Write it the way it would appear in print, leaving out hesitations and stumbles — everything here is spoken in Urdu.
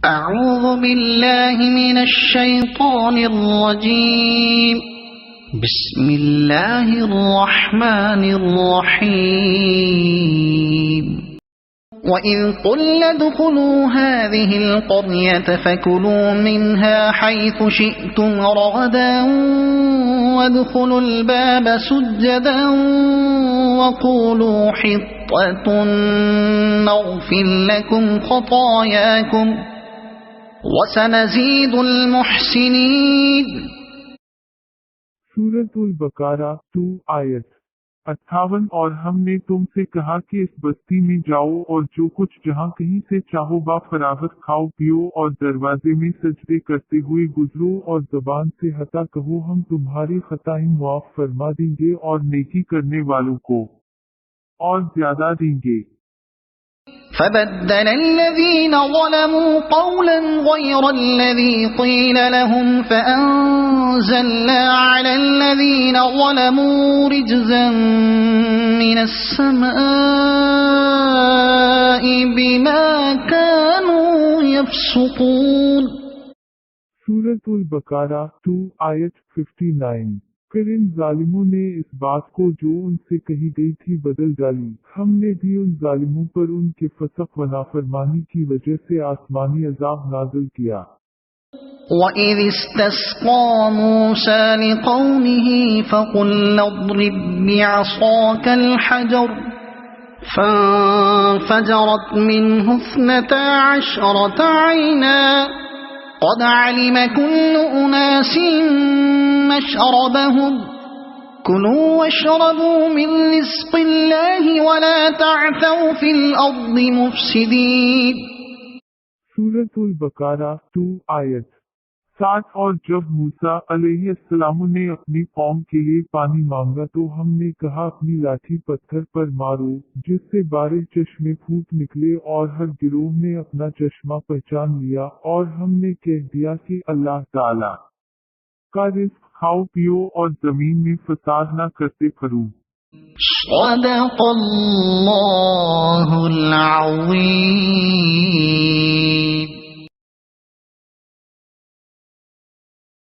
اعوذ باللہ من الشیطان الرجیم بسم اللہ الرحمن الرحیم وَإِذْ قُلْنَا ادْخُلُوا هَٰذِهِ الْقَرْيَةَ فَكُلُوا مِنْهَا حَيْثُ شِئْتُمْ رَغَدًا وَادْخُلُوا الْبَابَ سُجَّدًا وَقُولُوا حِطَّةٌ نَغْفِرْ لَكُمْ خَطَايَاكُمْ وَسَنَزِيدُ الْمُحْسِنِينَ۔ سورۃ البقرہ 2 آیت 58۔ اور ہم نے تم سے کہا کہ اس بستی میں جاؤ اور جو کچھ جہاں کہیں سے چاہو با فراغت کھاؤ پیو اور دروازے میں سجدے کرتے ہوئے گزرو اور زبان سے حتا کہو ہم تمہاری خطائیں معاف فرما دیں گے اور نیکی کرنے والوں کو اور زیادہ دیں گے۔ فبدل الذين ظلموا قولا غير الذي قيل لهم فأنزلنا على الذين ظلموا رجزا من السماء بما كانوا يفسقون۔ سورۃ البقرہ 2 آیت 59۔ پھر ان ظالموں نے اس بات کو جو ان سے کہی گئی تھی بدل ڈالی، ہم نے بھی ان ظالموں پر ان کے فسق و نافرمانی کی وجہ سے آسمانی عذاب نازل کیا۔ وَإِذِ اسْتَسْقَىٰ مُوسَىٰ لِقَوْمِهِ فَقُلْنَا اضْرِب بِّعَصَاكَ الْحَجَرَ فَانفَجَرَتْ مِنْهُ 12 عَيْنًا قَدْ عَلِمَ كُلُّ أُنَاسٍ مَّشْرَبَهُمْ كُلُوا وَاشْرَبُوا مِن رِّزْقِ اللَّهِ وَلَا تَعْثَوْا فِي الْأَرْضِ مُفْسِدِينَ۔ سورۃ البقرہ 2 آیت 60۔ اور جب موسیٰ علیہ السلام نے اپنی قوم کے لیے پانی مانگا تو ہم نے کہا اپنی لاٹھی پتھر پر مارو جس سے 12 چشمے پھوٹ نکلے اور ہر گروہ نے اپنا چشمہ پہچان لیا، اور ہم نے کہہ دیا کہ اللہ تعالی کا رزق کھاؤ پیو اور زمین میں فساد نہ کرتے پھرو۔ صدق اللہ العظیم۔